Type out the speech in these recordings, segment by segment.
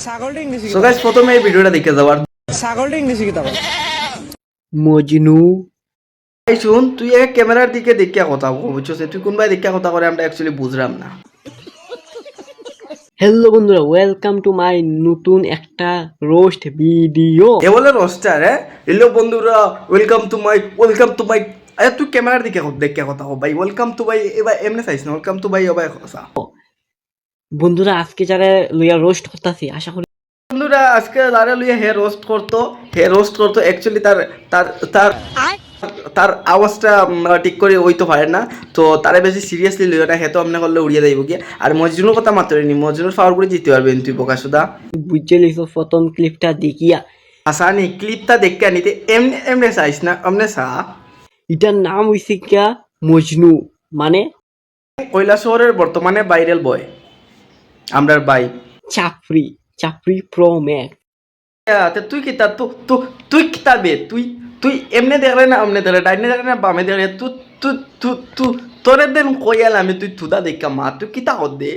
ছাগলটা ইংলিশে so guys প্রথমে এই ভিডিওটা দেখে যাওয়ার ছাগলটা ইংলিশে কি তাও মজনু ভাই শুন তুই এক ক্যামেরার দিকে দেখিয়া কথা বল বুঝছস তুই কোন ভাই দেখিয়া কথা করে আমরা অ্যাকচুয়ালি বুঝলাম না। হ্যালো বন্ধুরা, ওয়েলকাম টু মাই নতুন একটা রোস্ট ভিডিও। এ বলে রোস্টার হ্যালো বন্ধুরা ওয়েলকাম টু মাই আরে তুই ক্যামেরার দিকে দেখিয়া কথা বল ভাই ওয়েলকাম টু ভাই এবার এমনি চাইছ না ওয়েলকাম টু ভাই ভাই কথা বন্ধুরা আজকে যারা লইয়া রোস্ট করতেছি আশা করি বন্ধুরা আজকে দাঁড়া লইয়া হে রোস্ট করতো অ্যাকচুয়ালি তার তার তার তার আওয়াজটা ঠিক করে ওই তো পারে না, তো তারা বেশি সিরিয়াসলি লইও না, হে তো আমনে করলে উড়িয়ে যাইব কি। আর মজনুর কথা মাত্র নি মজনুর ফাওয়ার করে জিততে পারবেন তুই প্রকাশুদা বুঝে লিখো প্রথম ক্লিপটা দেখিয়া। আসানি ক্লিপটা দেখে নিতে এমনি এমনি চাইস না এমনি চা। এটার নাম হইছে কিয়া মজনু, মানে কৈলাসহরের বর্তমানে ভাইরাল বয় আমরার ভাই চাপরি চাপরি প্রো ম্যাক্স। তুই কিতা তুই কিতাবে তুই তুই এমনি দেখলে না এমনি দেখলে ডাইনে দেখলে না বামে দেখলে তুই তুই তুই তুই তোরে দেন কইয়াল আমি তুই থুদা দেখা মা তুই কিতা কর দে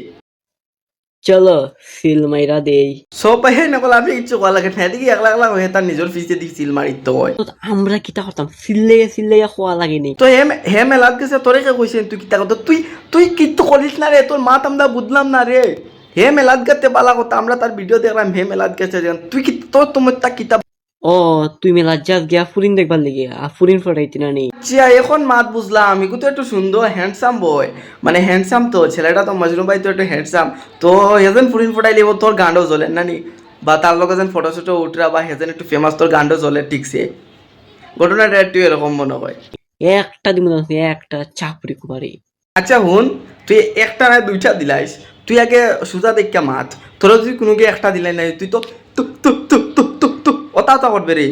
চলো সিল মাইরা দেই। সব পাই নকল আমি কিছু করা লাগে না এদিকে একলা একলা হয়ে তার নিজের ফিসে দিকে সিল মারি তো হয়। তো আমরা কিতা করতাম সিল্লাইয়া খোয়া লাগেনি। তো হে মেলাত গেছে তোরে কে কইছে তুই কিতা কথা তুই তুই কিত্তু করিস না রে তোর মা আমরা বুঝলাম না রে। হে মেলাত গেতে বালা কথা আমরা তার ভিডিও দেখলাম হে মেলাত গেছে তুই কি তোর তোমার তা কিতা ও তুই মেলা যাস গিয়া ফুরিন দেখবার লেগে ফুরিন ফটাইতি না নেই। চিয়া এখন মাত বুঝলাম আমি তো একটু সুন্দর হ্যান্ডসাম বয় মানে হ্যান্ডসাম তো ছেলেটা তো মজনু ভাই তো একটু হ্যান্ডসাম, তো হেজেন ফুরিন ফটাই লিব তোর গান্ডও জ্বলে না নি, বা তার লগে যেন ফটো শটো উঠরা বা হেজেন একটু ফেমাস তোর গান্ডও জ্বলে ঠিকছে। ঘটনাটা একটু এরকম মনে হয়। একটা দিব না একটা চাপরি কুমারি। আচ্ছা হুন তুই একটা না দুইটা দিলাইস, তুই আগে সুজা দেখা মাত তোরা যদি কোনো গিয়ে একটা দিলাই নাই তুই তো ওটা তো করবে রে।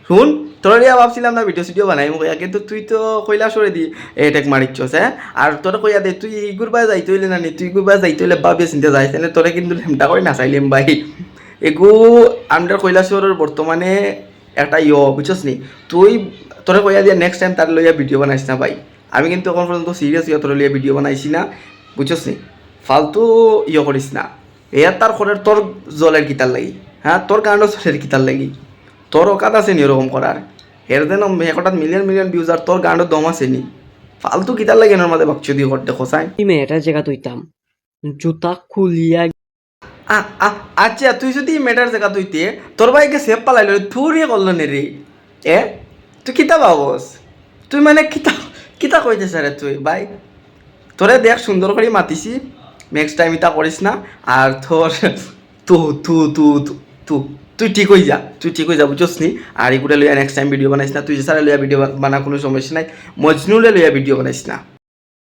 শুন তোরা দিয়া ভাবছিলাম না ভিডিও বানাই মুখ কিন্তু তুই তো কইলা সরে দি এটেক মারিচ্ছস আর তোরা কইয়া দে তুই ইগুরবা যাইতে হইলে না নি তুই ইগুরবা যাইতে হইলে বাবে চিন্তা যাইস তাহলে তোরা কিন্তু লেমটা করে নাচাইলিম ভাই। এগু আমরা কৈলাসহরের বর্তমানে একটা বুঝছস নি তুই তোরা কইয়া দিয়া নেক্সট টাইম তার লইয়া ভিডিও বানাইস না ভাই। আমি কিন্তু এখন পর্যন্ত সিরিয়াস তোর লিয়ে ভিডিও বানাইছি না বুঝছস নি, ফালতু করিস না। এর তার খরের তোর জলের কিতার লাগি হ্যাঁ তোর কারণে জলের কিতার লাগি তোর অকাত আছে নি ওরকম করার এর যেন হঠাৎ মিলিয়ন ভিউজ আর তোর গানটা দম আছে নি ফালতু কিতার লাগে এর মধ্যে বাক্স দিয়ে করতে খোসাই মেয়েটার জায়গা তুইতাম জুতা খুলিয়া। আচ্ছা তুই যদি মেটার জায়গা তুইতে তোর ভাইকে সেভ পালাইল থুরিয়ে করলো নে রে তুই কিতা ভাবস তুই মানে কিতা কিতা কইতেছ রে তুই ভাই। তোরে দেখ সুন্দর করে মাতিছি নেক্সট টাইম ইতা করিস না আর তোর তুই ঠিক হয়ে যা বুঝছস নি। আর এগুলো লইয়া নেক্সট টাইম ভিডিও বানাইস না, তুই যে সারা লইয়া ভিডিও বানা কোনো সমস্যা নাই, মজনুলে লইয়া ভিডিও বানাইস না।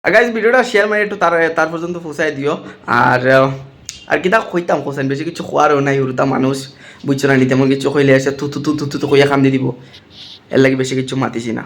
আর গাইজ ভিডিওটা শেয়ার মারি একটু তার পর্যন্ত পৌঁছাই দিও। আর কিতা কইতাম কোসাইন বেশি কিছু খোয়ারও নাই উড়তা মানুষ বুঝছো না নি তেমন কিছু কইলে এসে তু কইয়া কাম দিয়ে দিব এর লাগে বেশি কিছু মাতিছি না।